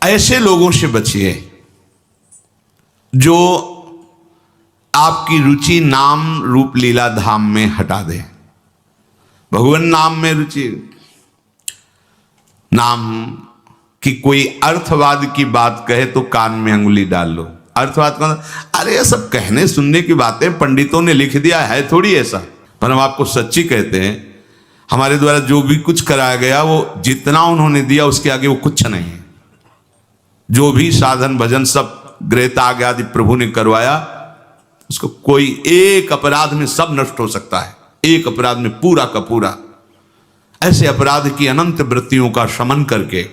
ऐसे लोगों से बचिए जो आपकी रुचि नाम रूप लीला धाम में हटा दे। भगवान नाम में रुचि, नाम की कोई अर्थवाद की बात कहे तो कान में अंगुली डाल लो। अर्थवाद का अरे ये सब कहने सुनने की बातें पंडितों ने लिख दिया है, थोड़ी ऐसा। पर हम आपको सच्ची कहते हैं, हमारे द्वारा जो भी कुछ कराया गया वो जितना उन्होंने दिया उसके आगे वो कुछ नहीं है। जो भी साधन भजन सब गृहत्याग आदि प्रभु ने करवाया, उसको कोई एक अपराध में सब नष्ट हो सकता है, एक अपराध में पूरा का पूरा। ऐसे अपराध की अनंत वृत्तियों का शमन करके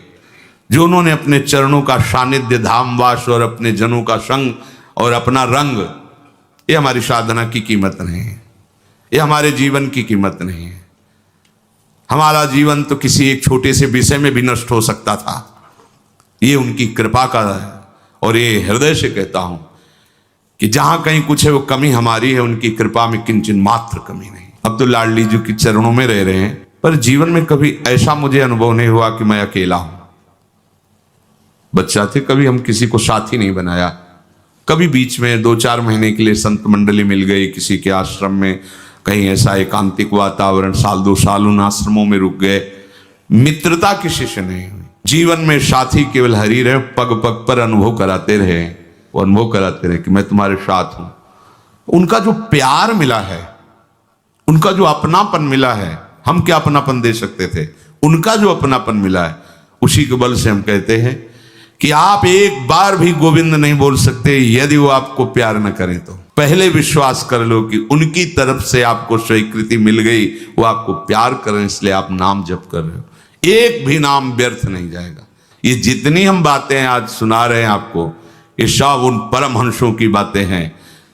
जो उन्होंने अपने चरणों का सानिध्य धामवास और अपने जनों का संग और अपना रंग, ये हमारी साधना की कीमत नहीं है, ये हमारे जीवन की कीमत नहीं है। हमारा जीवन तो किसी एक छोटे से विषय में भी नष्ट हो सकता था, ये उनकी कृपा का है। और ये हृदय से कहता हूं कि जहां कहीं कुछ है वो कमी हमारी है, उनकी कृपा में किंचन मात्र कमी नहीं। अब तो लाडली जी के चरणों में रह रहे हैं, पर जीवन में कभी ऐसा मुझे अनुभव नहीं हुआ कि मैं अकेला हूं। बच्चा थे कभी हम किसी को साथी नहीं बनाया, कभी बीच में 2-4 महीने के लिए संत मंडली मिल गई किसी के आश्रम में, कहीं ऐसा एकांतिक वातावरण, 1-2 साल उन आश्रमों में रुक गए, मित्रता किसी से नहीं हुई। जीवन में साथी केवल हरि रहे, पग पग पर अनुभव कराते रहे, वो अनुभव कराते रहे कि मैं तुम्हारे साथ हूं। उनका जो प्यार मिला है, उनका जो अपनापन मिला है, हम क्या अपनापन दे सकते थे, उनका जो अपनापन मिला है, उसी के बल से हम कहते हैं कि आप एक बार भी गोविंद नहीं बोल सकते यदि वो आपको प्यार न करें। तो पहले विश्वास कर लो कि उनकी तरफ से आपको स्वीकृति मिल गई, वो आपको प्यार करें, इसलिए आप नाम जप कर रहे हो। एक भी नाम व्यर्थ नहीं जाएगा। ये जितनी हम बातें आज सुना रहे हैं आपको, ये सब उन परमहंसों की बातें हैं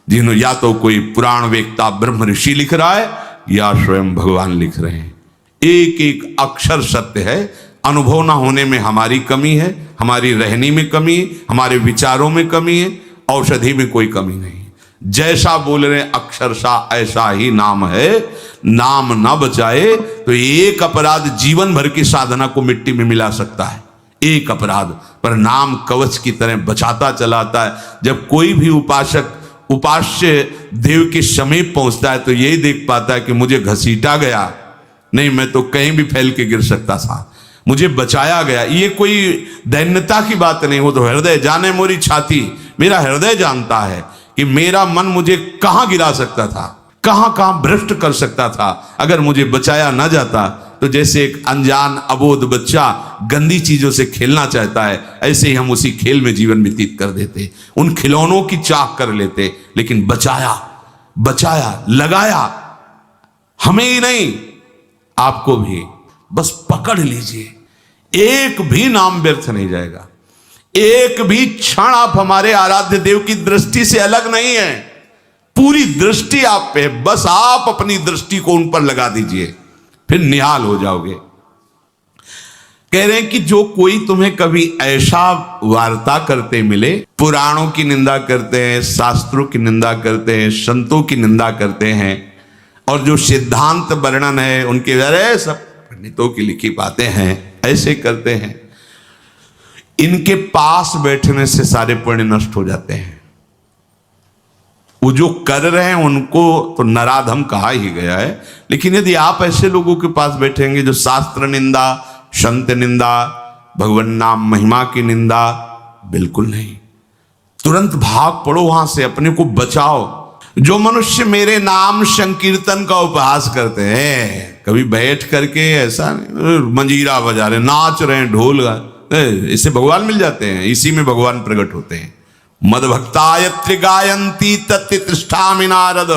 जिन्होंने या तो कोई पुराण वेत्ता ब्रह्म ऋषि लिख रहा है या स्वयं भगवान लिख रहे हैं। एक एक अक्षर सत्य है। अनुभव ना होने में हमारी कमी है, हमारी रहनी में कमी है, हमारे विचारों में कमी है, औषधि में कोई कमी नहीं। जैसा बोल रहे अक्षरशः ऐसा ही नाम है। नाम ना बचाए तो एक अपराध जीवन भर की साधना को मिट्टी में मिला सकता है, एक अपराध। पर नाम कवच की तरह बचाता चलाता है। जब कोई भी उपासक उपास्य देव के समीप पहुंचता है तो यही देख पाता है कि मुझे घसीटा गया नहीं, मैं तो कहीं भी फैल के गिर सकता था, मुझे बचाया गया। ये कोई दैन्यता की बात नहीं, वो तो हृदय जाने मोरी छाती। मेरा हृदय जानता है कि मेरा मन मुझे कहां गिरा सकता था, कहां कहां भ्रष्ट कर सकता था। अगर मुझे बचाया ना जाता तो जैसे एक अनजान अबोध बच्चा गंदी चीजों से खेलना चाहता है, ऐसे ही हम उसी खेल में जीवन व्यतीत कर देते, उन खिलौनों की चाक कर लेते। लेकिन बचाया, बचाया, लगाया, हमें ही नहीं आपको भी। बस पकड़ लीजिए, एक भी नाम व्यर्थ नहीं जाएगा। एक भी क्षण आप हमारे आराध्य देव की दृष्टि से अलग नहीं है। पूरी दृष्टि आप पे, बस आप अपनी दृष्टि को उन पर लगा दीजिए, फिर निहाल हो जाओगे। कह रहे हैं कि जो कोई तुम्हें कभी ऐसा वार्ता करते मिले, पुराणों की निंदा करते हैं, शास्त्रों की निंदा करते हैं, संतों की निंदा करते हैं, और जो सिद्धांत वर्णन है उनके अरे सब पंडितों की लिखी बातें हैं, ऐसे करते हैं, इनके पास बैठने से सारे पुण्य नष्ट हो जाते हैं। वो जो कर रहे हैं उनको तो नराधम कहा ही गया है। लेकिन यदि आप ऐसे लोगों के पास बैठेंगे जो शास्त्र निंदा, संत निंदा, भगवान नाम महिमा की निंदा, बिल्कुल नहीं। तुरंत भाग पड़ो वहां से, अपने को बचाओ। जो मनुष्य मेरे नाम संकीर्तन का उपहास करते हैं, कभी बैठ करके ऐसा मंजीरा बजा रहे, नाच रहे हैं, ढोल, इससे भगवान मिल जाते हैं, इसी में भगवान प्रकट होते हैं। मदभक्तायत्र गायंती तत्तिष्ठामि नारद।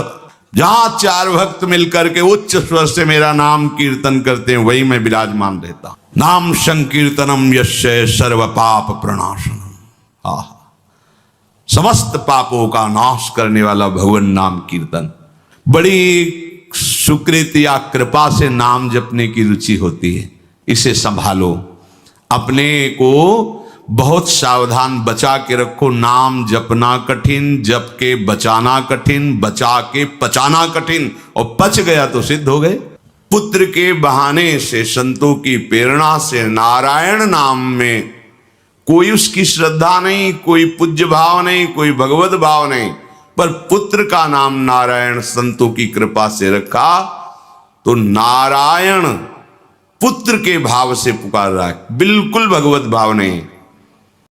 जहां 4 भक्त मिलकर के उच्च स्वर से मेरा नाम कीर्तन करते हैं, वही मैं विराजमान रहता। नाम संकीर्तनम यस्य सर्व पाप प्रणाशनम। समस्त पापों का नाश करने वाला भगवान नाम कीर्तन। बड़ी सुकृत या कृपा से नाम जपने की रुचि होती है, इसे संभालो, अपने को बहुत सावधान बचा के रखो। नाम जपना कठिन, जप के बचाना कठिन, बचा के पचाना कठिन, और पच गया तो सिद्ध हो गए। पुत्र के बहाने से, संतों की प्रेरणा से नारायण नाम में कोई उसकी श्रद्धा नहीं, कोई पूज्य भाव नहीं, कोई भगवत भाव नहीं, पर पुत्र का नाम नारायण संतों की कृपा से रखा, तो नारायण पुत्र के भाव से पुकार रहा है, बिल्कुल भगवत भाव नहीं।